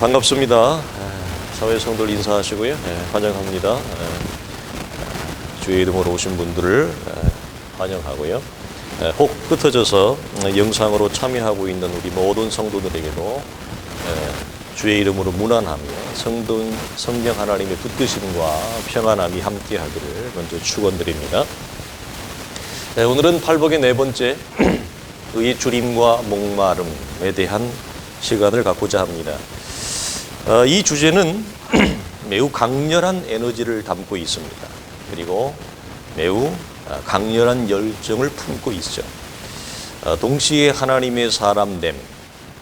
반갑습니다. 사회 성도들 인사하시고요. 환영합니다. 주의 이름으로 오신 분들을 환영하고요. 혹 흩어져서 영상으로 참여하고 있는 우리 모든 성도들에게도 주의 이름으로 문안하며 성령 하나님의 붙드심과 평안함이 함께하기를 먼저 축원드립니다. 오늘은 팔복의 네 번째 의의 주림과 목마름에 대한 시간을 갖고자 합니다. 이 주제는 매우 강렬한 에너지를 담고 있습니다. 그리고 매우 강렬한 열정을 품고 있죠. 동시에 하나님의 사람됨,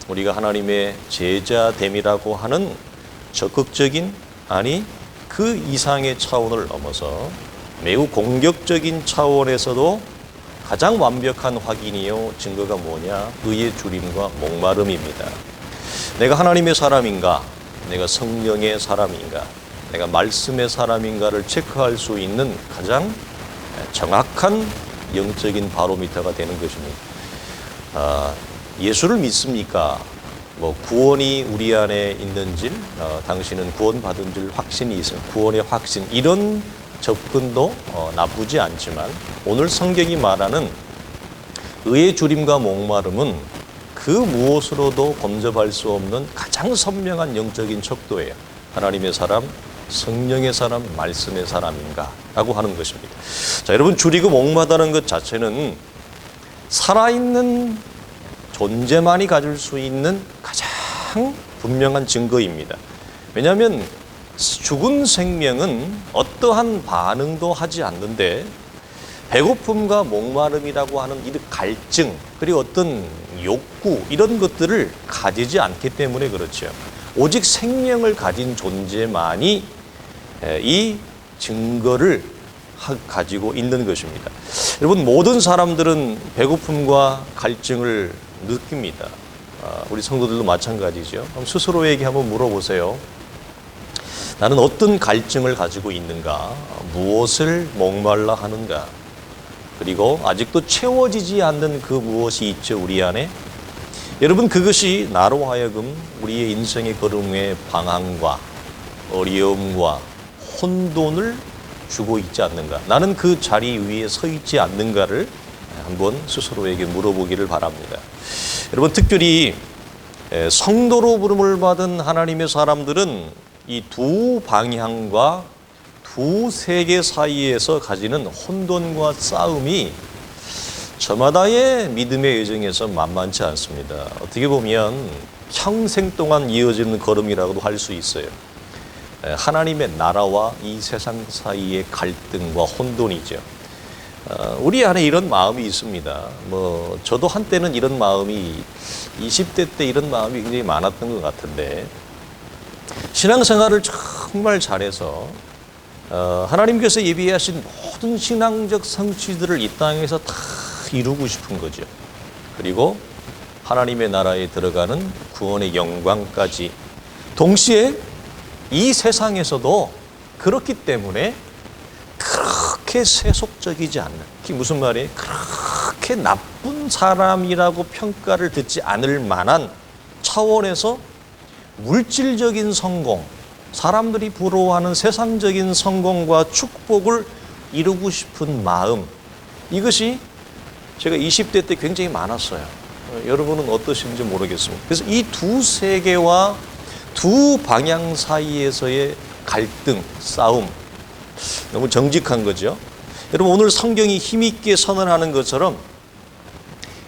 우리가 하나님의 제자됨이라고 하는 적극적인, 아니 그 이상의 차원을 넘어서 매우 공격적인 차원에서도 가장 완벽한 확인이요 증거가 뭐냐? 의의 주림과 목마름입니다. 내가 하나님의 사람인가? 내가 성령의 사람인가? 내가 말씀의 사람인가를 체크할 수 있는 가장 정확한 영적인 바로미터가 되는 것입니다. 예수를 믿습니까? 구원이 우리 안에 있는지, 당신은 구원받은 줄 확신이 있어요. 구원의 확신, 이런 접근도 나쁘지 않지만 오늘 성경이 말하는 의의 주림과 목마름은 그 무엇으로도 범접할 수 없는 가장 선명한 영적인 척도예요. 하나님의 사람, 성령의 사람, 말씀의 사람인가? 라고 하는 것입니다. 자, 여러분, 주리고 목마다는 것 자체는 살아있는 존재만이 가질 수 있는 가장 분명한 증거입니다. 왜냐하면 죽은 생명은 어떠한 반응도 하지 않는데 배고픔과 목마름이라고 하는 이 갈증, 그리고 어떤 욕구, 이런 것들을 가지지 않기 때문에 그렇죠. 오직 생명을 가진 존재만이 이 증거를 가지고 있는 것입니다. 여러분, 모든 사람들은 배고픔과 갈증을 느낍니다. 우리 성도들도 마찬가지죠. 그럼 스스로에게 한번 물어보세요. 나는 어떤 갈증을 가지고 있는가? 무엇을 목말라 하는가? 그리고 아직도 채워지지 않는 그 무엇이 있죠, 우리 안에? 여러분, 그것이 나로 하여금 우리의 인생의 걸음의 방향과 어려움과 혼돈을 주고 있지 않는가? 나는 그 자리 위에 서 있지 않는가를 한번 스스로에게 물어보기를 바랍니다. 여러분, 특별히 성도로 부름을 받은 하나님의 사람들은 이 두 방향과 두 세계 사이에서 가지는 혼돈과 싸움이 저마다의 믿음의 여정에서 만만치 않습니다. 어떻게 보면 평생 동안 이어지는 걸음이라고도 할 수 있어요. 하나님의 나라와 이 세상 사이의 갈등과 혼돈이죠. 우리 안에 이런 마음이 있습니다. 저도 한때는 이런 마음이 20대 때 이런 마음이 굉장히 많았던 것 같은데, 신앙생활을 정말 잘해서 하나님께서 예비하신 모든 신앙적 성취들을 이 땅에서 다 이루고 싶은 거죠. 그리고 하나님의 나라에 들어가는 구원의 영광까지 동시에 이 세상에서도 그렇기 때문에 그렇게 세속적이지 않는, 그게 무슨 말이에요? 그렇게 나쁜 사람이라고 평가를 듣지 않을 만한 차원에서 물질적인 성공, 사람들이 부러워하는 세상적인 성공과 축복을 이루고 싶은 마음, 이것이 제가 20대 때 굉장히 많았어요. 여러분은 어떠신지 모르겠습니다. 그래서 이 두 세계와 두 방향 사이에서의 갈등, 싸움, 너무 정직한 거죠. 여러분, 오늘 성경이 힘있게 선언하는 것처럼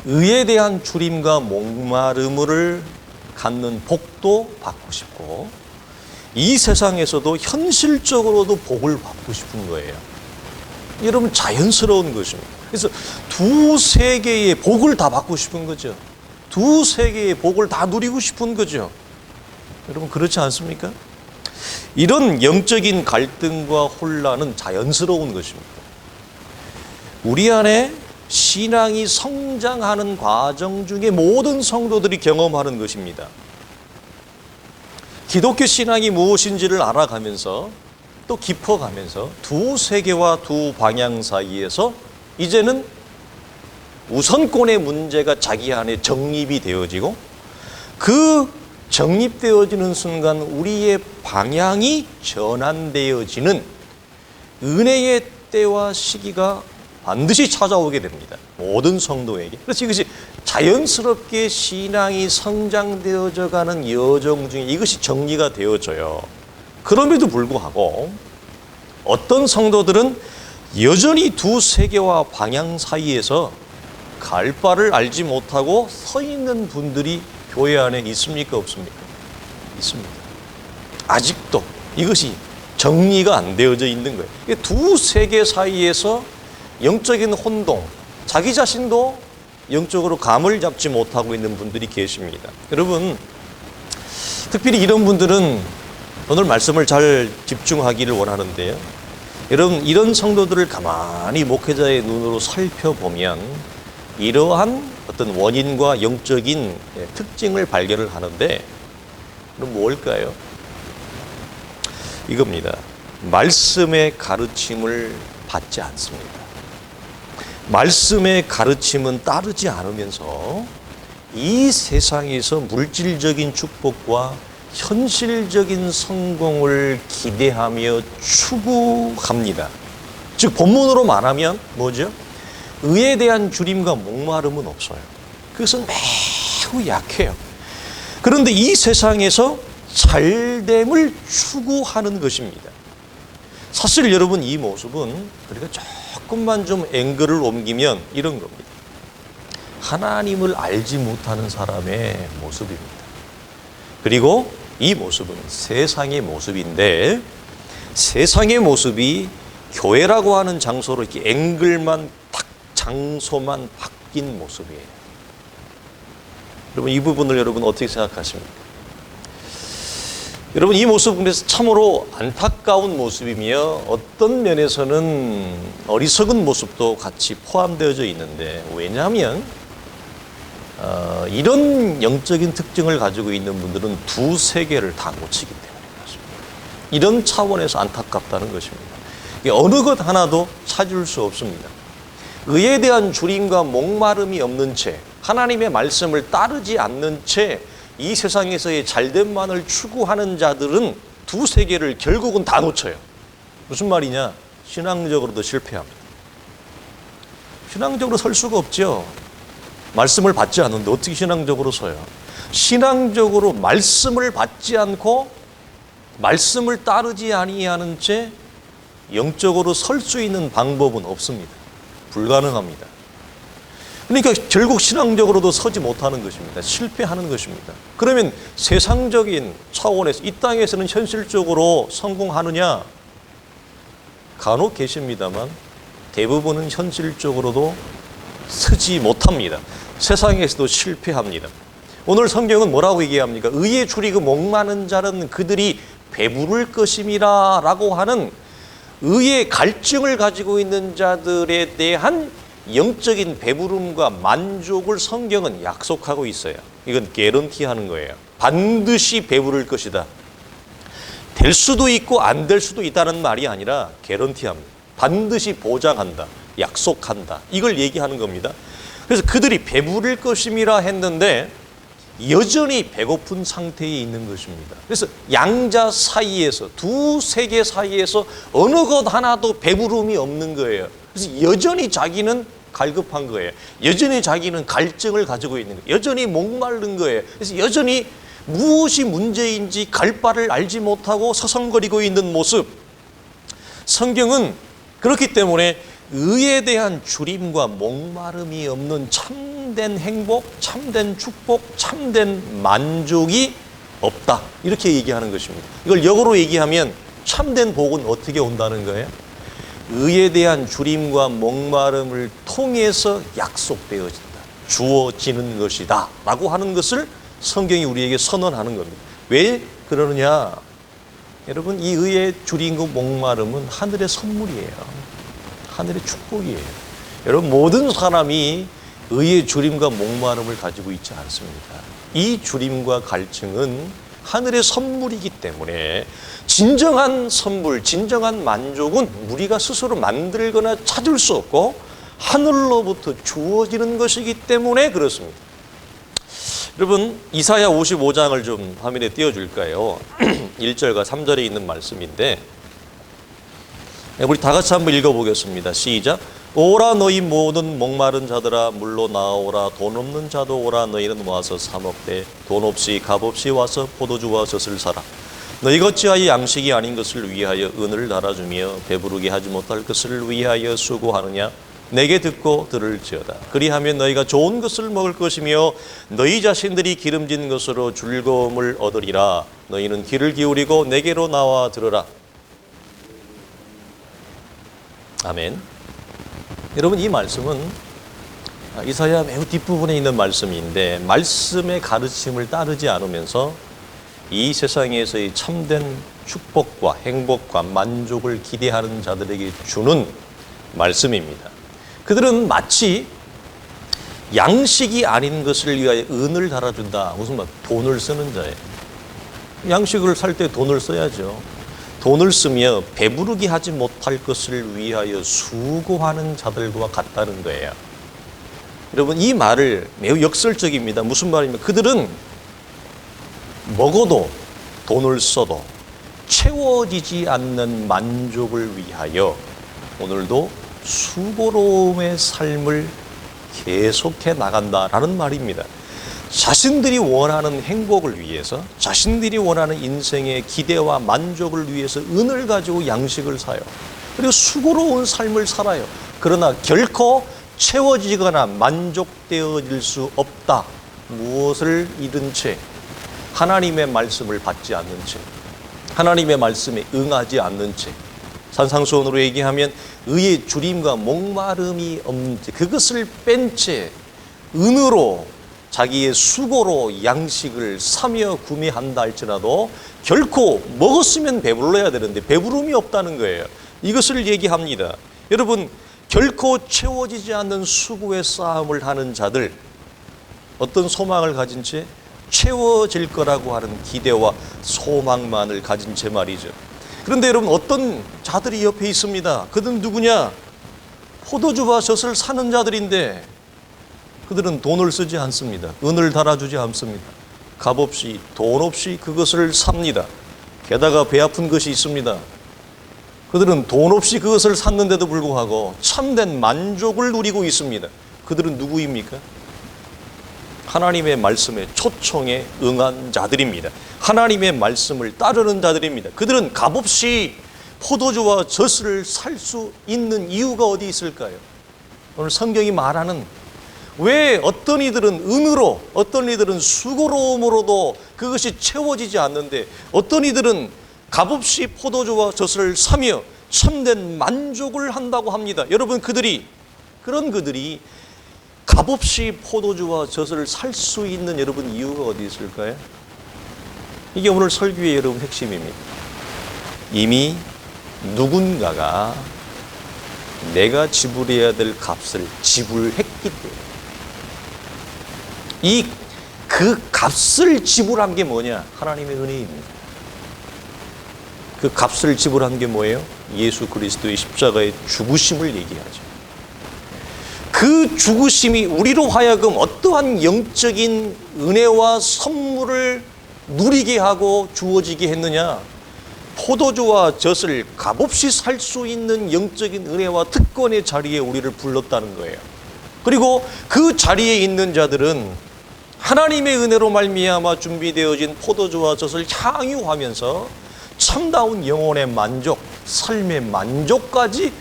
의에 대한 주림과 목마름을 갖는 복도 받고 싶고, 이 세상에서도 현실적으로도 복을 받고 싶은 거예요. 여러분, 자연스러운 것입니다. 그래서 두 세계의 복을 다 받고 싶은 거죠. 두 세계의 복을 다 누리고 싶은 거죠. 여러분, 그렇지 않습니까? 이런 영적인 갈등과 혼란은 자연스러운 것입니다. 우리 안에 신앙이 성장하는 과정 중에 모든 성도들이 경험하는 것입니다. 기독교 신앙이 무엇인지를 알아가면서 또 깊어가면서 두 세계와 두 방향 사이에서 이제는 우선권의 문제가 자기 안에 정립이 되어지고 그 정립되어지는 순간 우리의 방향이 전환되어지는 은혜의 때와 시기가 반드시 찾아오게 됩니다. 모든 성도에게. 그래서 이것이 자연스럽게 신앙이 성장되어져 가는 여정 중에 이것이 정리가 되어져요. 그럼에도 불구하고 어떤 성도들은 여전히 두 세계와 방향 사이에서 갈 바를 알지 못하고 서 있는 분들이 교회 안에 있습니까? 없습니까? 있습니다. 아직도 이것이 정리가 안 되어져 있는 거예요. 두 세계 사이에서 영적인 혼동, 자기 자신도 영적으로 감을 잡지 못하고 있는 분들이 계십니다. 여러분, 특별히 이런 분들은 오늘 말씀을 잘 집중하기를 원하는데요. 여러분, 이런 성도들을 가만히 목회자의 눈으로 살펴보면 이러한 어떤 원인과 영적인 특징을 발견을 하는데, 그럼 뭘까요? 이겁니다. 말씀의 가르침을 받지 않습니다. 말씀의 가르침은 따르지 않으면서 이 세상에서 물질적인 축복과 현실적인 성공을 기대하며 추구합니다. 즉 본문으로 말하면 뭐죠? 의에 대한 주림과 목마름은 없어요. 그것은 매우 약해요. 그런데 이 세상에서 잘됨을 추구하는 것입니다. 사실 여러분, 이 모습은 우리가 조금만 좀 앵글을 옮기면 이런 겁니다. 하나님을 알지 못하는 사람의 모습입니다. 그리고 이 모습은 세상의 모습인데, 세상의 모습이 교회라고 하는 장소로 이렇게 앵글만 딱 장소만 바뀐 모습이에요. 여러분, 이 부분을 여러분 어떻게 생각하십니까? 여러분, 이 모습은 참으로 안타까운 모습이며 어떤 면에서는 어리석은 모습도 같이 포함되어져 있는데, 왜냐하면 이런 영적인 특징을 가지고 있는 분들은 두 세계를 다 놓치기 때문에 그렇습니다. 이런 차원에서 안타깝다는 것입니다. 어느 것 하나도 찾을 수 없습니다. 의에 대한 주림과 목마름이 없는 채, 하나님의 말씀을 따르지 않는 채 이 세상에서의 잘됨만을 추구하는 자들은 두 세계를 결국은 다 놓쳐요. 무슨 말이냐? 신앙적으로도 실패합니다. 신앙적으로 설 수가 없죠. 말씀을 받지 않는데 어떻게 신앙적으로 서요? 신앙적으로 말씀을 받지 않고 말씀을 따르지 아니하는 채 영적으로 설 수 있는 방법은 없습니다. 불가능합니다. 그러니까 결국 신앙적으로도 서지 못하는 것입니다. 실패하는 것입니다. 그러면 세상적인 차원에서 이 땅에서는 현실적으로 성공하느냐? 간혹 계십니다만 대부분은 현실적으로도 서지 못합니다. 세상에서도 실패합니다. 오늘 성경은 뭐라고 얘기합니까? 의에 줄이고 목마른 자는 그들이 배부를 것임이라 라고 하는 의의 갈증을 가지고 있는 자들에 대한 영적인 배부름과 만족을 성경은 약속하고 있어요. 이건 개런티하는 거예요. 반드시 배부를 것이다. 될 수도 있고 안 될 수도 있다는 말이 아니라 개런티합니다. 반드시 보장한다. 약속한다. 이걸 얘기하는 겁니다. 그래서 그들이 배부를 것임이라 했는데 여전히 배고픈 상태에 있는 것입니다. 그래서 양자 사이에서, 두 세계 사이에서 어느 것 하나도 배부름이 없는 거예요. 그래서 여전히 자기는 갈급한 거예요. 여전히 자기는 갈증을 가지고 있는 거예요. 여전히 목마른 거예요. 그래서 여전히 무엇이 문제인지 갈 바를 알지 못하고 서성거리고 있는 모습. 성경은 그렇기 때문에 의에 대한 주림과 목마름이 없는 참된 행복, 참된 축복, 참된 만족이 없다. 이렇게 얘기하는 것입니다. 이걸 역으로 얘기하면 참된 복은 어떻게 온다는 거예요? 의에 대한 주림과 목마름을 통해서 약속되어진다. 주어지는 것이다. 라고 하는 것을 성경이 우리에게 선언하는 겁니다. 왜 그러느냐? 여러분, 이 의의 주림과 목마름은 하늘의 선물이에요. 하늘의 축복이에요. 여러분, 모든 사람이 의의 주림과 목마름을 가지고 있지 않습니다. 이 주림과 갈증은 하늘의 선물이기 때문에 진정한 선물, 진정한 만족은 우리가 스스로 만들거나 찾을 수 없고 하늘로부터 주어지는 것이기 때문에 그렇습니다. 여러분 이사야 55장을 좀 화면에 띄워줄까요? 1절과 3절에 있는 말씀인데 우리 다 같이 한번 읽어보겠습니다. 시작. 오라 너희 모든 목마른 자들아 물로 나오라. 돈 없는 자도 오라. 너희는 와서 사 먹되 돈 없이 값 없이 와서 포도주와 젖을 사라. 너희가 어찌하여 양식이 아닌 것을 위하여 은을 달아주며 배부르게 하지 못할 것을 위하여 수고하느냐. 내게 듣고 들을지어다. 그리하면 너희가 좋은 것을 먹을 것이며 너희 자신들이 기름진 것으로 즐거움을 얻으리라. 너희는 귀를 기울이고 내게로 나와 들으라. 아멘. 여러분 이 말씀은 이사야 매우 뒷부분에 있는 말씀인데 말씀의 가르침을 따르지 않으면서 이 세상에서의 참된 축복과 행복과 만족을 기대하는 자들에게 주는 말씀입니다. 그들은 마치 양식이 아닌 것을 위하여 은을 달아준다. 무슨 말? 돈을 쓰는 자예요. 양식을 살 때 돈을 써야죠. 돈을 쓰며 배부르게 하지 못할 것을 위하여 수고하는 자들과 같다는 거예요. 여러분 이 말을 매우 역설적입니다. 무슨 말입니까? 그들은 먹어도 돈을 써도 채워지지 않는 만족을 위하여 오늘도 수고로움의 삶을 계속해 나간다라는 말입니다. 자신들이 원하는 행복을 위해서, 자신들이 원하는 인생의 기대와 만족을 위해서 은을 가지고 양식을 사요. 그리고 수고로운 삶을 살아요. 그러나 결코 채워지거나 만족되어질 수 없다. 무엇을 잃은 채, 하나님의 말씀을 받지 않는 채, 하나님의 말씀에 응하지 않는 채, 산상수훈으로 얘기하면 의의 주림과 목마름이 없는 채, 그것을 뺀 채 은으로 자기의 수고로 양식을 사며 구매한다 할지라도 결코 먹었으면 배불러야 되는데 배부름이 없다는 거예요. 이것을 얘기합니다. 여러분 결코 채워지지 않는 수고의 싸움을 하는 자들, 어떤 소망을 가진 채 채워질 거라고 하는 기대와 소망만을 가진 채 말이죠. 그런데 여러분 어떤 자들이 옆에 있습니다. 그들은 누구냐? 포도주와 젖을 사는 자들인데 그들은 돈을 쓰지 않습니다. 은을 달아주지 않습니다. 값없이 돈 없이 그것을 삽니다. 게다가 배 아픈 것이 있습니다. 그들은 돈 없이 그것을 샀는데도 불구하고 참된 만족을 누리고 있습니다. 그들은 누구입니까? 하나님의 말씀에 초청에 응한 자들입니다. 하나님의 말씀을 따르는 자들입니다. 그들은 값없이 포도주와 젖을 살 수 있는 이유가 어디 있을까요? 오늘 성경이 말하는 왜 어떤 이들은 은으로, 어떤 이들은 수고로움으로도 그것이 채워지지 않는데 어떤 이들은 값없이 포도주와 젖을 사며 참된 만족을 한다고 합니다. 여러분 그런 그들이 값없이 포도주와 젖을 살 수 있는 여러분 이유가 어디 있을까요? 이게 오늘 설교의 여러분 핵심입니다. 이미 누군가가 내가 지불해야 될 값을 지불했기 때문에 그 값을 지불한 게 뭐냐? 하나님의 은혜입니다. 그 값을 지불한 게 뭐예요? 예수 그리스도의 십자가의 죽으심을 얘기하죠. 그 죽으심이 우리로 하여금 어떠한 영적인 은혜와 선물을 누리게 하고 주어지게 했느냐? 포도주와 젖을 값없이 살 수 있는 영적인 은혜와 특권의 자리에 우리를 불렀다는 거예요. 그리고 그 자리에 있는 자들은 하나님의 은혜로 말미암아 준비되어진 포도주와 젖을 향유하면서 참다운 영혼의 만족, 삶의 만족까지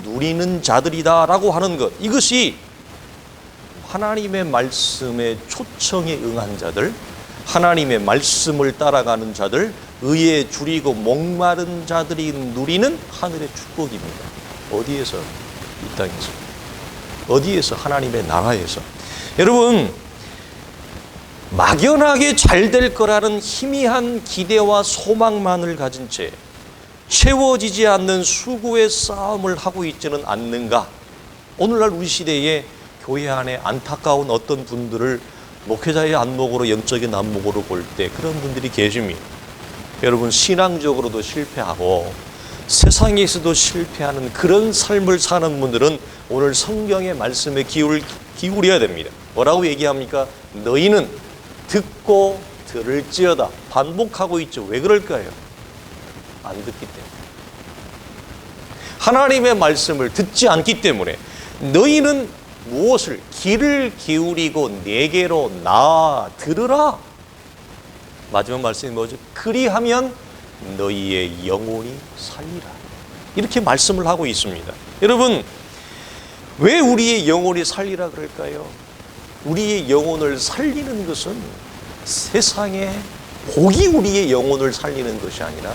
누리는 자들이다라고 하는 것, 이것이 하나님의 말씀에 초청에 응한 자들, 하나님의 말씀을 따라가는 자들, 의에 줄이고 목마른 자들이 누리는 하늘의 축복입니다. 어디에서? 이 땅에서. 어디에서? 하나님의 나라에서. 여러분 막연하게 잘 될 거라는 희미한 기대와 소망만을 가진 채 채워지지 않는 수고의 싸움을 하고 있지는 않는가? 오늘날 우리 시대에 교회 안에 안타까운 어떤 분들을 목회자의 안목으로, 영적인 안목으로 볼 때 그런 분들이 계십니다. 여러분 신앙적으로도 실패하고 세상에서도 실패하는 그런 삶을 사는 분들은 오늘 성경의 말씀에 기울여야 됩니다. 뭐라고 얘기합니까? 너희는 듣고 들을지어다 반복하고 있죠. 왜 그럴까요? 안 듣기 때문에. 하나님의 말씀을 듣지 않기 때문에 너희는 무엇을 귀를 기울이고 내게로 나아 들으라. 마지막 말씀이 뭐죠? 그리하면 너희의 영혼이 살리라. 이렇게 말씀을 하고 있습니다. 여러분, 왜 우리의 영혼이 살리라 그럴까요? 우리의 영혼을 살리는 것은 세상에 복이 우리의 영혼을 살리는 것이 아니라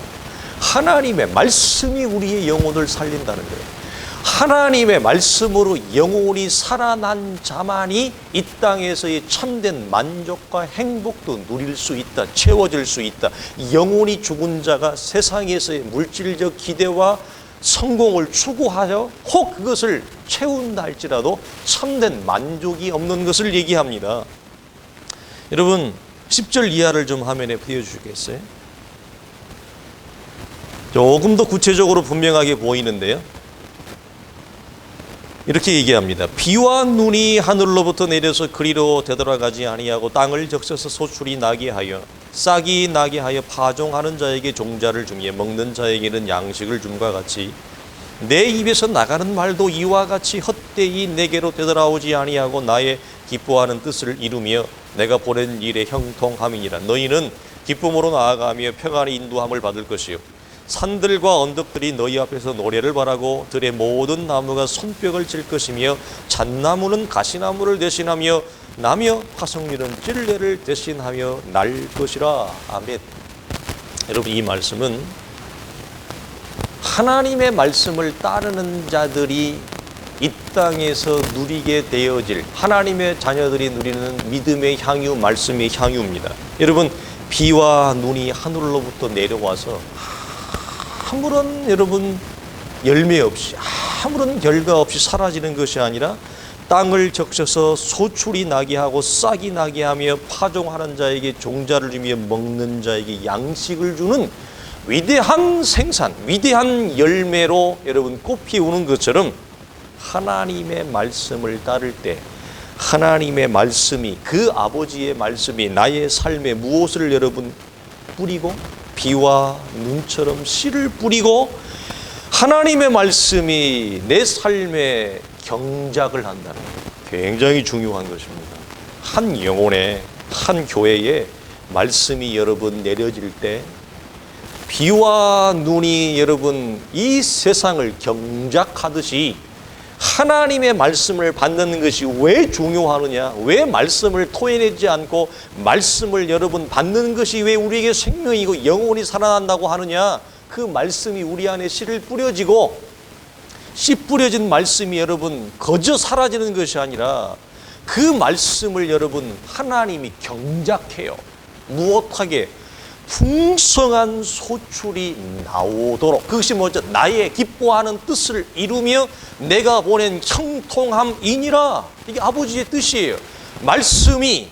하나님의 말씀이 우리의 영혼을 살린다는 거예요. 하나님의 말씀으로 영혼이 살아난 자만이 이 땅에서의 참된 만족과 행복도 누릴 수 있다, 채워질 수 있다. 영혼이 죽은 자가 세상에서의 물질적 기대와 성공을 추구하여 혹 그것을 채운다 할지라도 참된 만족이 없는 것을 얘기합니다. 여러분, 10절 이하를 좀 화면에 보여주시겠어요? 조금 더 구체적으로 분명하게 보이는데요. 이렇게 얘기합니다. 비와 눈이 하늘로부터 내려서 그리로 되돌아가지 아니하고 땅을 적셔서 소출이 나게 하여 싹이 나게 하여 파종하는 자에게 종자를 주며 먹는 자에게는 양식을 줌과 같이 내 입에서 나가는 말도 이와 같이 헛되이 내게로 되돌아오지 아니하고 나의 기뻐하는 뜻을 이루며 내가 보낸 일에 형통함이니라. 너희는 기쁨으로 나아가며 평안의 인도함을 받을 것이요 산들과 언덕들이 너희 앞에서 노래를 바라고 들의 모든 나무가 손뼉을 칠 것이며 잣나무는 가시나무를 대신하며 나며 화석류는 찔레를 대신하며 날 것이라. 아멘. 여러분, 이 말씀은 하나님의 말씀을 따르는 자들이 이 땅에서 누리게 되어질 하나님의 자녀들이 누리는 믿음의 향유, 말씀의 향유입니다. 여러분, 비와 눈이 하늘로부터 내려와서 아무런 여러분 열매 없이 아무런 결과 없이 사라지는 것이 아니라 땅을 적셔서 소출이 나게 하고 싹이 나게 하며 파종하는 자에게 종자를 주며 먹는 자에게 양식을 주는 위대한 생산, 위대한 열매로 여러분 꽃피우는 것처럼 하나님의 말씀을 따를 때 하나님의 말씀이, 그 아버지의 말씀이 나의 삶에 무엇을 여러분 뿌리고 비와 눈처럼 씨를 뿌리고 하나님의 말씀이 내 삶에 경작을 한다는 것, 굉장히 중요한 것입니다. 한 영혼에, 한 교회에 말씀이 여러분 내려질 때 비와 눈이 여러분 이 세상을 경작하듯이 하나님의 말씀을 받는 것이 왜 중요하느냐, 왜 말씀을 토해내지 않고 말씀을 여러분 받는 것이 왜 우리에게 생명이고 영혼이 살아난다고 하느냐, 그 말씀이 우리 안에 씨를 뿌려지고 씨 뿌려진 말씀이 여러분 거저 사라지는 것이 아니라 그 말씀을 여러분 하나님이 경작해요. 무엇하게? 풍성한 소출이 나오도록. 그것이 뭐죠? 나의 기뻐하는 뜻을 이루며 내가 보낸 형통함이니라. 이게 아버지의 뜻이에요. 말씀이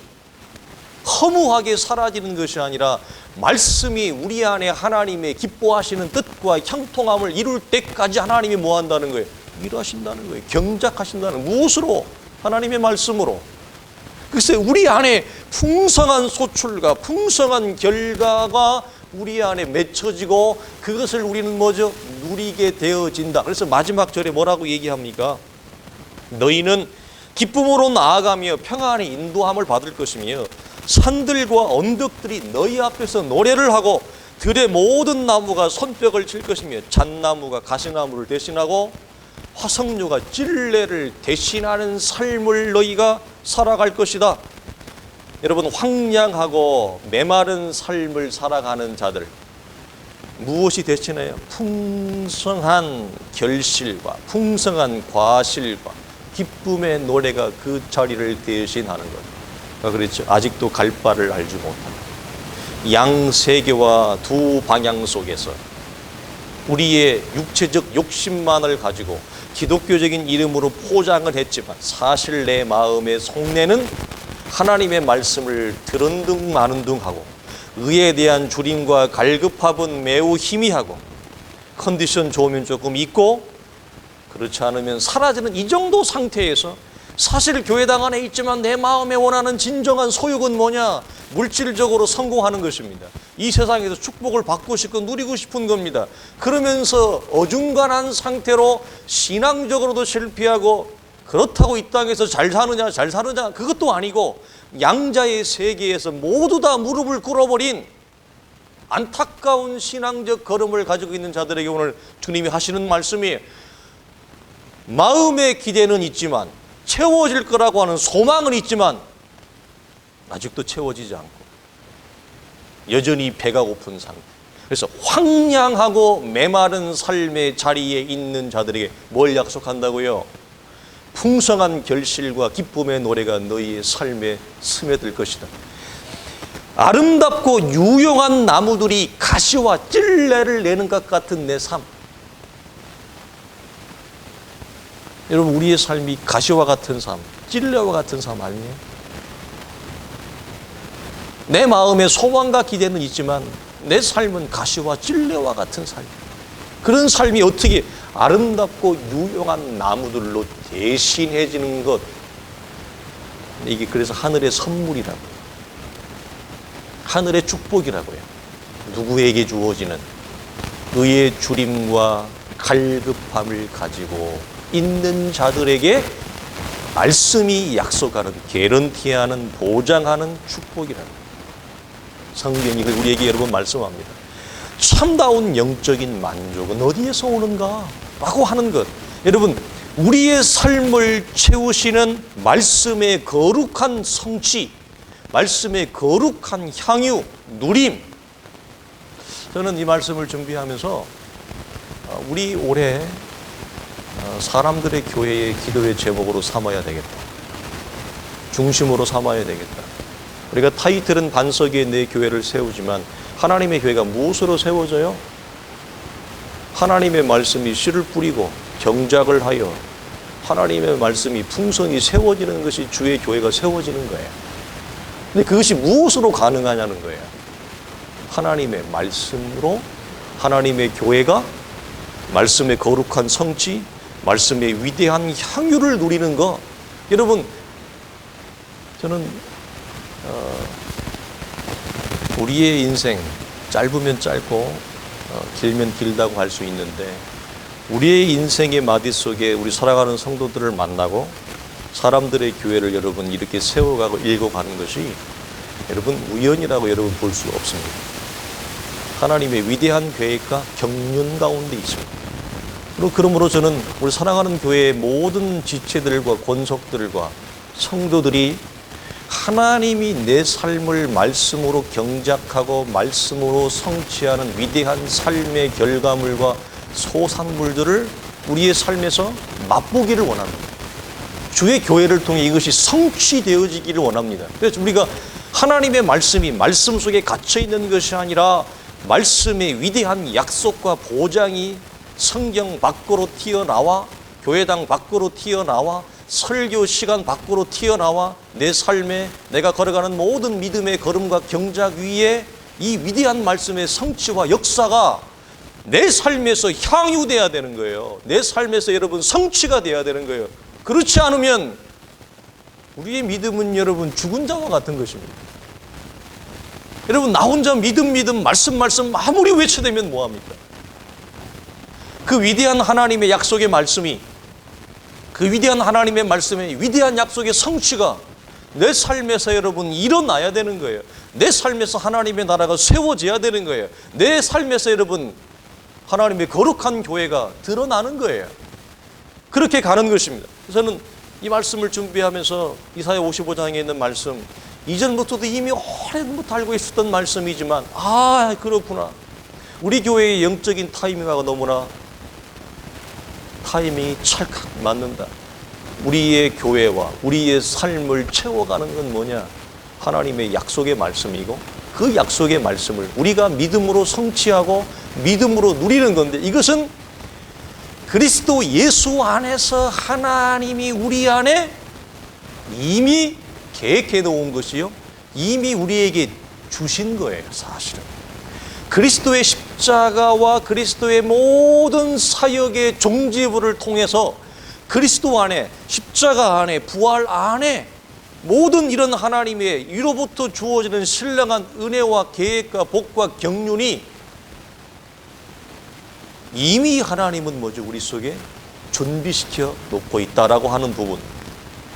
허무하게 사라지는 것이 아니라 말씀이 우리 안에 하나님의 기뻐하시는 뜻과 형통함을 이룰 때까지 하나님이 뭐 한다는 거예요? 일하신다는 거예요. 경작하신다는. 무엇으로? 하나님의 말씀으로. 글쎄, 우리 안에 풍성한 소출과 풍성한 결과가 우리 안에 맺혀지고 그것을 우리는 뭐죠? 누리게 되어진다. 그래서 마지막 절에 뭐라고 얘기합니까? 너희는 기쁨으로 나아가며 평안의 인도함을 받을 것이며 산들과 언덕들이 너희 앞에서 노래를 하고 들의 모든 나무가 손뼉을 칠 것이며 잣나무가 가시나무를 대신하고 화석류가 찔레를 대신하는 삶을 너희가 살아갈 것이다. 여러분, 황량하고 메마른 삶을 살아가는 자들 무엇이 대신해요? 풍성한 결실과 풍성한 과실과 기쁨의 노래가 그 자리를 대신하는 것. 그렇죠. 아직도 갈 바를 알지 못한다. 양 세 개와 두 방향 속에서 우리의 육체적 욕심만을 가지고 기독교적인 이름으로 포장을 했지만 사실 내 마음의 속내는 하나님의 말씀을 들은 둥 마는 둥 하고 의에 대한 줄임과 갈급함은 매우 희미하고 컨디션 좋으면 조금 있고 그렇지 않으면 사라지는 이 정도 상태에서 사실 교회당 안에 있지만 내 마음에 원하는 진정한 소욕은 뭐냐? 물질적으로 성공하는 것입니다. 이 세상에서 축복을 받고 싶고 누리고 싶은 겁니다. 그러면서 어중간한 상태로 신앙적으로도 실패하고, 그렇다고 이 땅에서 잘 사느냐 그것도 아니고 양자의 세계에서 모두 다 무릎을 꿇어버린 안타까운 신앙적 걸음을 가지고 있는 자들에게 오늘 주님이 하시는 말씀이, 마음의 기대는 있지만, 채워질 거라고 하는 소망은 있지만 아직도 채워지지 않고 여전히 배가 고픈 상태. 그래서 황량하고 메마른 삶의 자리에 있는 자들에게 뭘 약속한다고요? 풍성한 결실과 기쁨의 노래가 너희의 삶에 스며들 것이다. 아름답고 유용한 나무들이 가시와 찔레를 내는 것 같은 내 삶. 여러분, 우리의 삶이 가시와 같은 삶, 찔레와 같은 삶 아니에요? 내 마음에 소망과 기대는 있지만 내 삶은 가시와 찔레와 같은 삶. 그런 삶이 어떻게 아름답고 유용한 나무들로 대신해지는 것, 이게 그래서 하늘의 선물이라고, 하늘의 축복이라고요. 누구에게 주어지는 의의 주림과 갈급함을 가지고 있는 자들에게 말씀이 약속하는, 개런티하는, 보장하는 축복이라고 성경이 우리에게 여러 번 말씀합니다. 참다운 영적인 만족은 어디에서 오는가? 라고 하는 것. 여러분, 우리의 삶을 채우시는 말씀의 거룩한 성취, 말씀의 거룩한 향유, 누림. 저는 이 말씀을 준비하면서 우리 올해 사람들의 교회의 기도의 제목으로 삼아야 되겠다. 중심으로 삼아야 되겠다. 우리가 타이틀은 반석 위에 내 교회를 세우지만 하나님의 교회가 무엇으로 세워져요? 하나님의 말씀이 씨를 뿌리고 경작을 하여 하나님의 말씀이 풍성히 세워지는 것이 주의 교회가 세워지는 거예요. 근데 그것이 무엇으로 가능하냐는 거예요. 하나님의 말씀으로 하나님의 교회가 말씀의 거룩한 성취, 말씀의 위대한 향유를 누리는 것. 여러분, 저는 우리의 인생 짧으면 짧고 길면 길다고 할 수 있는데, 우리의 인생의 마디 속에 우리 살아가는 성도들을 만나고 사람들의 교회를 여러분 이렇게 세워가고 읽어가는 것이 여러분 우연이라고 여러분 볼 수 없습니다. 하나님의 위대한 계획과 경륜 가운데 있습니다. 그러므로 저는 우리 사랑하는 교회의 모든 지체들과 권속들과 성도들이 하나님이 내 삶을 말씀으로 경작하고 말씀으로 성취하는 위대한 삶의 결과물과 소산물들을 우리의 삶에서 맛보기를 원합니다. 주의 교회를 통해 이것이 성취되어지기를 원합니다. 그래서 우리가 하나님의 말씀이 말씀 속에 갇혀 있는 것이 아니라 말씀의 위대한 약속과 보장이 성경 밖으로 튀어나와, 교회당 밖으로 튀어나와, 설교 시간 밖으로 튀어나와 내 삶에 내가 걸어가는 모든 믿음의 걸음과 경작 위에 이 위대한 말씀의 성취와 역사가 내 삶에서 향유돼야 되는 거예요. 내 삶에서 여러분 성취가 돼야 되는 거예요. 그렇지 않으면 우리의 믿음은 여러분 죽은 자와 같은 것입니다. 여러분, 나 혼자 믿음 말씀 아무리 외쳐대면 뭐합니까? 그 위대한 하나님의 약속의 말씀이, 그 위대한 하나님의 말씀의 위대한 약속의 성취가 내 삶에서 여러분 일어나야 되는 거예요. 내 삶에서 하나님의 나라가 세워져야 되는 거예요. 내 삶에서 여러분 하나님의 거룩한 교회가 드러나는 거예요. 그렇게 가는 것입니다. 저는 이 말씀을 준비하면서 이사야 55장에 있는 말씀, 이전부터도 이미 오래전부터 알고 있었던 말씀이지만, 그렇구나. 우리 교회의 영적인 타이밍하고 너무나 타이밍이 찰칵 맞는다. 우리의 교회와 우리의 삶을 채워가는 건 뭐냐? 하나님의 약속의 말씀이고, 그 약속의 말씀을 우리가 믿음으로 성취하고 믿음으로 누리는 건데, 이것은 그리스도 예수 안에서 하나님이 우리 안에 이미 계획해 놓은 것이요, 이미 우리에게 주신 거예요. 사실은 그리스도의 십자가와 그리스도의 모든 사역의 종지부를 통해서 그리스도 안에, 십자가 안에, 부활 안에 모든 이런 하나님의 위로부터 주어지는 신령한 은혜와 계획과 복과 경륜이 이미 하나님은 뭐죠? 우리 속에 준비시켜 놓고 있다라고 하는 부분.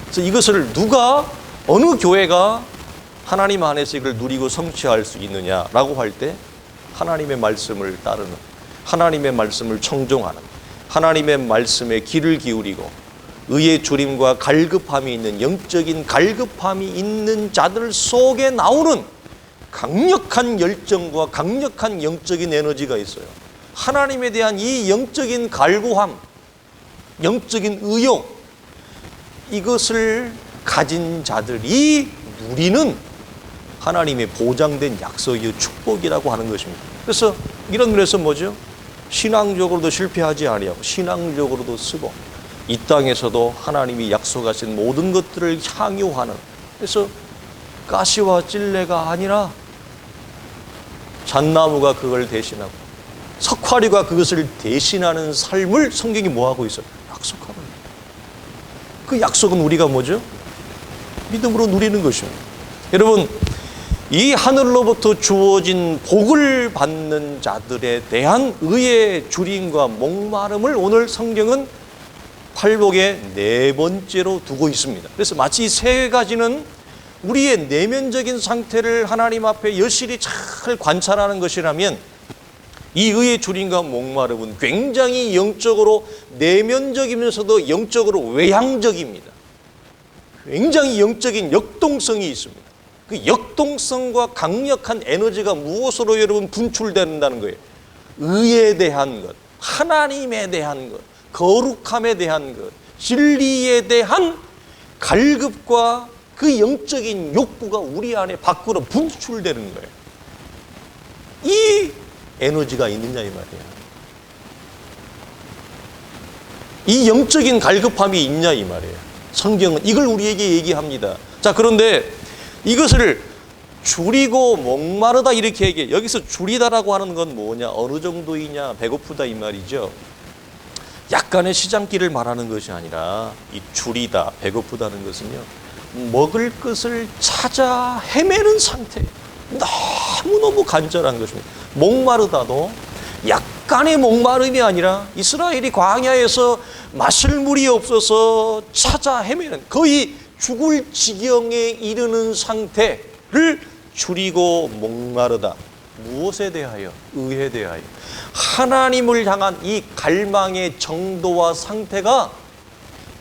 그래서 이것을 누가, 어느 교회가 하나님 안에서 이걸 누리고 성취할 수 있느냐라고 할 때 하나님의 말씀을 따르는, 하나님의 말씀을 청종하는, 하나님의 말씀에 귀를 기울이고 의의 주림과 갈급함이 있는, 영적인 갈급함이 있는 자들 속에 나오는 강력한 열정과 강력한 영적인 에너지가 있어요. 하나님에 대한 이 영적인 갈구함, 영적인 의욕, 이것을 가진 자들이 누리는 하나님의 보장된 약속이요 축복이라고 하는 것입니다. 그래서 이런 면에서 뭐죠? 신앙적으로도 실패하지 아니하고 신앙적으로도 쓰고 이 땅에서도 하나님이 약속하신 모든 것들을 향유하는, 그래서 가시와 찔레가 아니라 잣나무가 그걸 대신하고 석화리가 그것을 대신하는 삶을 성경이 뭐하고 있어요? 약속하고 있어요. 그 약속은 우리가 뭐죠? 믿음으로 누리는 것입니다. 여러분, 이 하늘로부터 주어진 복을 받는 자들에 대한 의의 주림과 목마름을 오늘 성경은 팔복의 네 번째로 두고 있습니다. 그래서 마치 이 세 가지는 우리의 내면적인 상태를 하나님 앞에 여실히 잘 관찰하는 것이라면, 이 의의 주림과 목마름은 굉장히 영적으로 내면적이면서도 영적으로 외향적입니다. 굉장히 영적인 역동성이 있습니다. 그 역동성과 강력한 에너지가 무엇으로 여러분 분출된다는 거예요? 의에 대한 것, 하나님에 대한 것, 거룩함에 대한 것, 진리에 대한 갈급과 그 영적인 욕구가 우리 안에 밖으로 분출되는 거예요. 이 에너지가 있느냐 이 말이에요. 이 영적인 갈급함이 있냐 이 말이에요. 성경은 이걸 우리에게 얘기합니다. 자, 그런데 이것을 줄이고 목마르다 이렇게 얘기해요. 여기서 줄이다라고 하는 건 뭐냐? 어느 정도이냐? 배고프다 이 말이죠. 약간의 시장길을 말하는 것이 아니라 이 줄이다, 배고프다는 것은요, 먹을 것을 찾아 헤매는 상태, 너무너무 간절한 것입니다. 목마르다도 약간의 목마름이 아니라 이스라엘이 광야에서 마실 물이 없어서 찾아 헤매는, 거의 죽을 지경에 이르는 상태를 줄이고 목마르다. 무엇에 대하여? 의에 대하여. 하나님을 향한 이 갈망의 정도와 상태가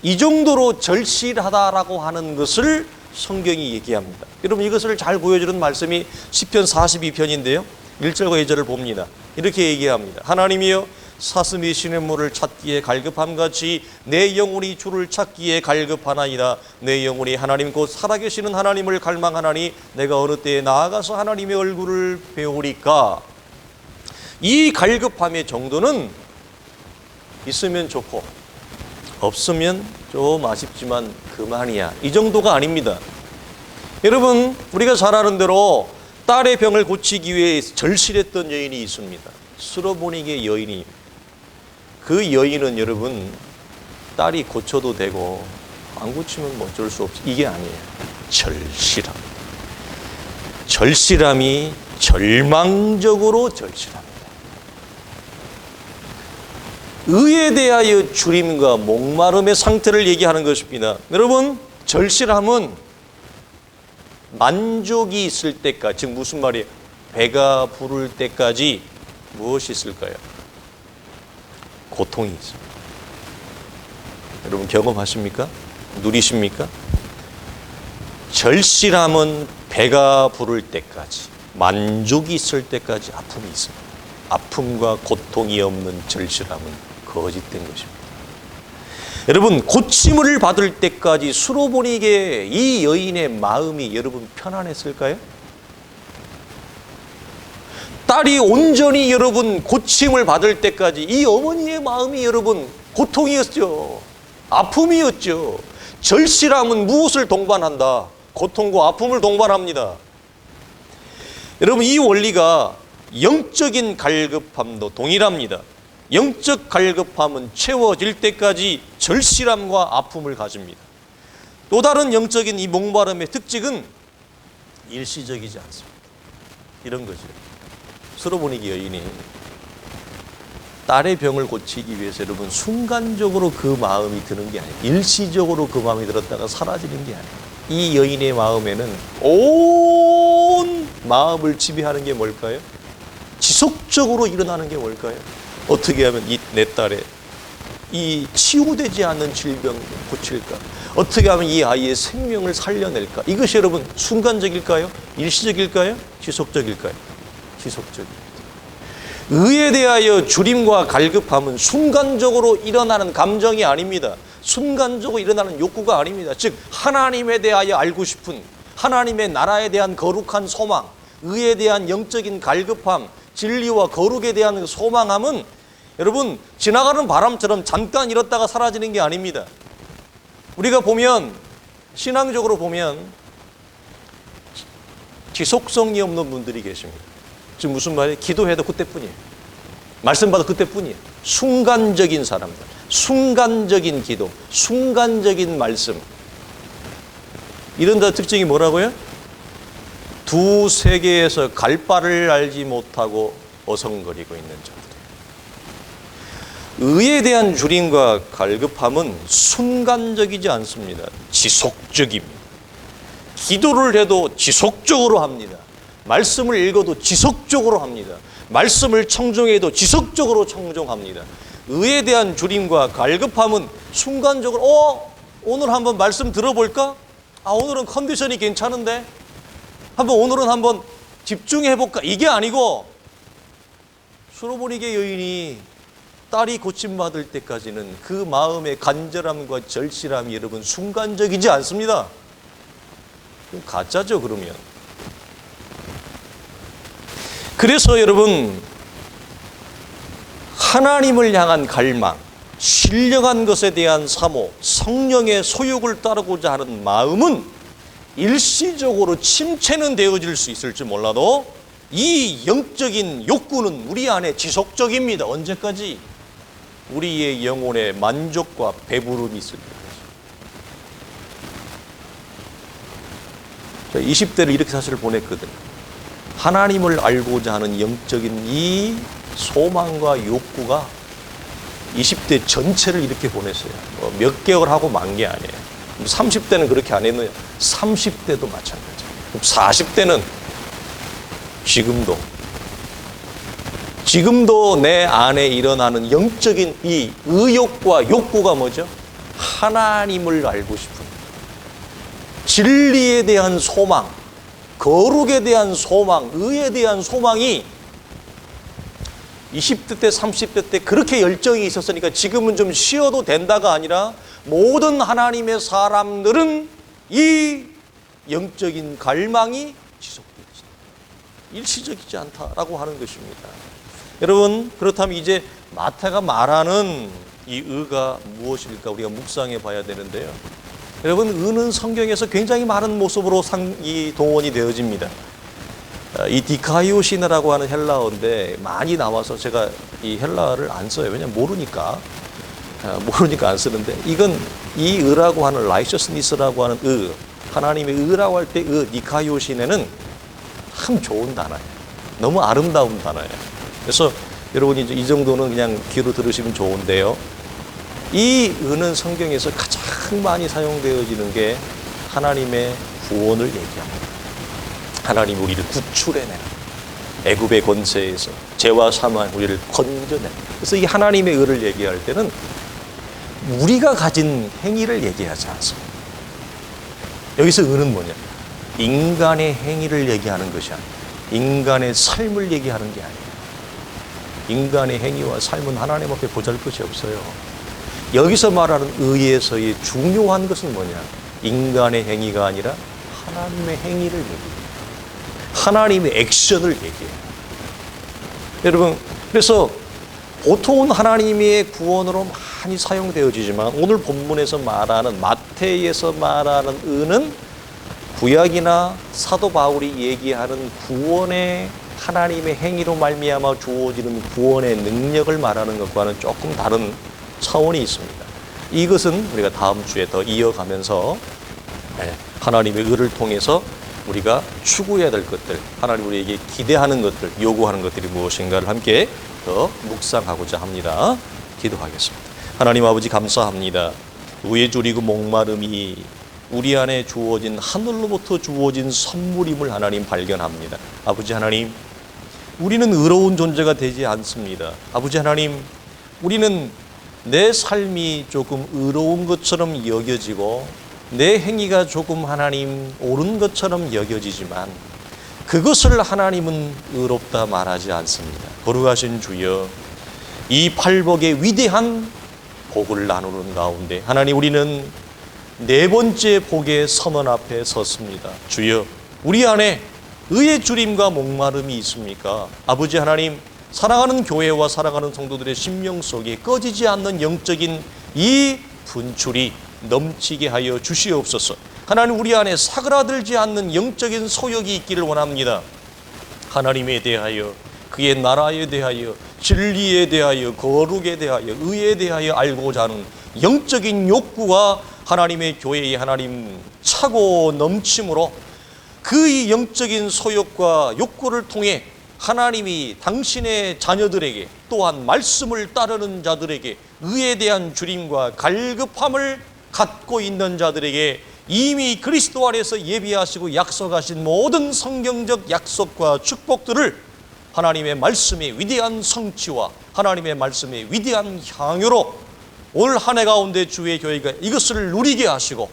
이 정도로 절실하다라고 하는 것을 성경이 얘기합니다. 여러분, 이것을 잘 보여주는 말씀이 시편 42편인데요 1절과 2절을 봅니다. 이렇게 얘기합니다. 하나님이여, 사슴이 시냇물을 찾기에 갈급함같이 내 영혼이 주를 찾기에 갈급하나이다. 내 영혼이 하나님 곧 살아계시는 하나님을 갈망하나니 내가 어느 때에 나아가서 하나님의 얼굴을 배우리까. 이 갈급함의 정도는 있으면 좋고 없으면 좀 아쉽지만 그만이야, 이 정도가 아닙니다. 여러분, 우리가 잘 아는 대로 딸의 병을 고치기 위해 절실했던 여인이 있습니다. 수로보니게 여인이. 그 여인은 여러분, 딸이 고쳐도 되고 안 고치면 뭐 어쩔 수 없어, 이게 아니에요. 절실합니다. 절실함이 절망적으로 절실합니다. 의에 대하여 주림과 목마름의 상태를 얘기하는 것입니다. 여러분, 절실함은 만족이 있을 때까지, 즉 무슨 말이에요? 배가 부를 때까지 무엇이 있을까요? 고통이 있습니다. 여러분, 경험하십니까? 누리십니까? 절실함은 배가 부를 때까지, 만족이 있을 때까지 아픔이 있습니다. 아픔과 고통이 없는 절실함은 거짓된 것입니다. 여러분, 고침을 받을 때까지 수로보니게 이 여인의 마음이 여러분 편안했을까요? 딸이 온전히 여러분 고침을 받을 때까지 이 어머니의 마음이 여러분 고통이었죠. 아픔이었죠. 절실함은 무엇을 동반한다? 고통과 아픔을 동반합니다. 여러분, 이 원리가 영적인 갈급함도 동일합니다. 영적 갈급함은 채워질 때까지 절실함과 아픔을 가집니다. 또 다른 영적인 이 목마름의 특징은 일시적이지 않습니다. 이런 거죠. 수로보니게 여인이 딸의 병을 고치기 위해서 여러분 순간적으로 그 마음이 드는 게 아니에요. 일시적으로 그 마음이 들었다가 사라지는 게 아니에요. 이 여인의 마음에는 온 마음을 지배하는 게 뭘까요? 지속적으로 일어나는 게 뭘까요? 어떻게 하면 내 딸의 이 치유되지 않는 질병을 고칠까? 어떻게 하면 이 아이의 생명을 살려낼까? 이것이 여러분 순간적일까요? 일시적일까요? 지속적일까요? 지속적입니다. 의에 대하여 주림과 갈급함은 순간적으로 일어나는 감정이 아닙니다. 순간적으로 일어나는 욕구가 아닙니다. 즉 하나님에 대하여 알고 싶은, 하나님의 나라에 대한 거룩한 소망, 의에 대한 영적인 갈급함, 진리와 거룩에 대한 소망함은 여러분 지나가는 바람처럼 잠깐 일었다가 사라지는 게 아닙니다. 우리가 보면 신앙적으로 보면 지속성이 없는 분들이 계십니다. 지금 무슨 말이에요? 기도해도 그때뿐이에요. 말씀 받아도 그때뿐이에요. 순간적인 사람들, 순간적인 기도, 순간적인 말씀. 이런 데 특징이 뭐라고요? 두 세계에서 갈 바를 알지 못하고 어성거리고 있는 자들. 의에 대한 주림과 갈급함은 순간적이지 않습니다. 지속적입니다. 기도를 해도 지속적으로 합니다. 말씀을 읽어도 지속적으로 합니다. 말씀을 청종해도 지속적으로 청종합니다. 의에 대한 주림과 갈급함은 순간적으로 오늘 한번 말씀 들어볼까? 오늘은 컨디션이 괜찮은데 오늘은 한번 집중해볼까? 이게 아니고 수로보니게 여인이 딸이 고침받을 때까지는 그 마음의 간절함과 절실함이 여러분 순간적이지 않습니다. 가짜죠 그러면. 그래서 여러분 하나님을 향한 갈망, 신령한 것에 대한 사모, 성령의 소욕을 따르고자 하는 마음은 일시적으로 침체는 되어질 수 있을지 몰라도 이 영적인 욕구는 우리 안에 지속적입니다. 언제까지? 우리의 영혼의 만족과 배부름이 있을 때까지. 20대를 이렇게 사실을 보냈거든요. 하나님을 알고자 하는 영적인 이 소망과 욕구가 20대 전체를 이렇게 보냈어요. 몇 개월 하고 만 게 아니에요. 30대는 그렇게 안 했느냐? 30대도 마찬가지예요. 40대는 지금도 내 안에 일어나는 영적인 이 의욕과 욕구가 뭐죠? 하나님을 알고 싶은 진리에 대한 소망, 거룩에 대한 소망, 의에 대한 소망이 20대 때 30대 때 그렇게 열정이 있었으니까 지금은 좀 쉬어도 된다가 아니라 모든 하나님의 사람들은 이 영적인 갈망이 지속되지 일시적이지 않다라고 하는 것입니다. 여러분 그렇다면 이제 마태가 말하는 이 의가 무엇일까 우리가 묵상해 봐야 되는데요. 여러분 의는 성경에서 굉장히 많은 모습으로 동원이 되어집니다. 이 디카이오시네라고 하는 헬라어인데 많이 나와서 제가 이 헬라어를 안 써요. 왜냐면 모르니까 안 쓰는데 이건 이 의라고 하는 righteousness라고 하는 의, 하나님의 의라고 할 때 의 디카이오시네는 참 좋은 단어예요. 너무 아름다운 단어예요. 그래서 여러분이 이 정도는 그냥 귀로 들으시면 좋은데요. 이 의는 성경에서 가장 많이 사용되어지는 게 하나님의 구원을 얘기합니다. 하나님 우리를 구출해내는 애굽의 권세에서 죄와 사망 우리를 건져내는. 그래서 이 하나님의 의를 얘기할 때는 우리가 가진 행위를 얘기하지 않습니다. 여기서 의는 뭐냐? 인간의 행위를 얘기하는 것이 아니에요. 인간의 삶을 얘기하는 게 아니에요. 인간의 행위와 삶은 하나님 앞에 보잘것이 없어요. 여기서 말하는 의에서의 중요한 것은 뭐냐? 인간의 행위가 아니라 하나님의 행위를 얘기해요. 하나님의 액션을 얘기해요. 여러분 그래서 보통은 하나님의 구원으로 많이 사용되어지지만 오늘 본문에서 말하는 마태에서 말하는 의는 구약이나 사도 바울이 얘기하는 구원의 하나님의 행위로 말미암아 주어지는 구원의 능력을 말하는 것과는 조금 다른 차원이 있습니다. 이것은 우리가 다음 주에 더 이어가면서 하나님의 의를 통해서 우리가 추구해야 될 것들, 하나님 우리에게 기대하는 것들, 요구하는 것들이 무엇인가를 함께 더 묵상하고자 합니다. 기도하겠습니다. 하나님 아버지 감사합니다. 의에 줄이고 목마름이 우리 안에 주어진, 하늘로부터 주어진 선물임을 하나님 발견합니다. 아버지 하나님, 우리는 의로운 존재가 되지 않습니다. 아버지 하나님, 우리는 내 삶이 조금 의로운 것처럼 여겨지고 내 행위가 조금 하나님 옳은 것처럼 여겨지지만 그것을 하나님은 의롭다 말하지 않습니다. 거룩하신 주여, 이 팔복의 위대한 복을 나누는 가운데 하나님, 우리는 네 번째 복의 선언 앞에 섰습니다. 주여, 우리 안에 의의 주림과 목마름이 있습니까? 아버지 하나님, 사랑하는 교회와 사랑하는 성도들의 심령 속에 꺼지지 않는 영적인 이 분출이 넘치게 하여 주시옵소서. 하나님, 우리 안에 사그라들지 않는 영적인 소욕이 있기를 원합니다. 하나님에 대하여, 그의 나라에 대하여, 진리에 대하여, 거룩에 대하여, 의에 대하여 알고자 하는 영적인 욕구가 하나님의 교회의 하나님 차고 넘침으로 그 영적인 소욕과 욕구를 통해 하나님이 당신의 자녀들에게, 또한 말씀을 따르는 자들에게 의에 대한 주림과 갈급함을 갖고 있는 자들에게 이미 그리스도 안에서 예비하시고 약속하신 모든 성경적 약속과 축복들을 하나님의 말씀의 위대한 성취와 하나님의 말씀의 위대한 향유로 올 한 해 가운데 주의 교회가 이것을 누리게 하시고,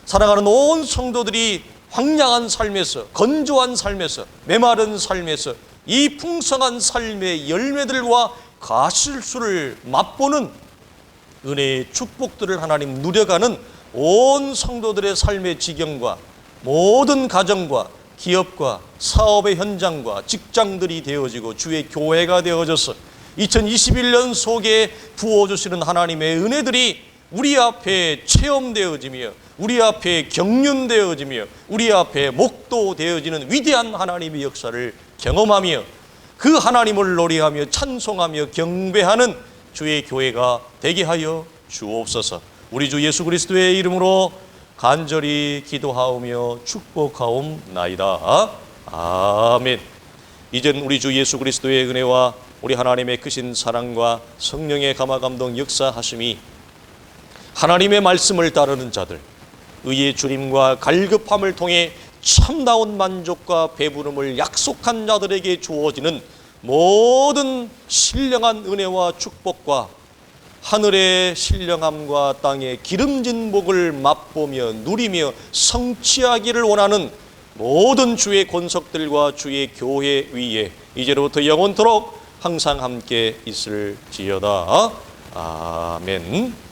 사랑하는 온 성도들이 황량한 삶에서, 건조한 삶에서, 메마른 삶에서 이 풍성한 삶의 열매들과 가실수를 맛보는 은혜의 축복들을 하나님 누려가는 온 성도들의 삶의 지경과 모든 가정과 기업과 사업의 현장과 직장들이 되어지고 주의 교회가 되어져서 2021년 속에 부어주시는 하나님의 은혜들이 우리 앞에 체험되어지며 우리 앞에 경륜되어지며 우리 앞에 목도되어지는 위대한 하나님의 역사를 경험하며 그 하나님을 노래하며 찬송하며 경배하는 주의 교회가 되게 하여 주옵소서. 우리 주 예수 그리스도의 이름으로 간절히 기도하오며 축복하옵나이다. 아멘. 이젠 우리 주 예수 그리스도의 은혜와 우리 하나님의 크신 사랑과 성령의 감화감동 역사하심이 하나님의 말씀을 따르는 자들, 의의 주림과 갈급함을 통해 참다운 만족과 배부름을 약속한 자들에게 주어지는 모든 신령한 은혜와 축복과 하늘의 신령함과 땅의 기름진 복을 맛보며 누리며 성취하기를 원하는 모든 주의 권속들과 주의 교회 위에 이제로부터 영원토록 항상 함께 있을지어다. 아멘.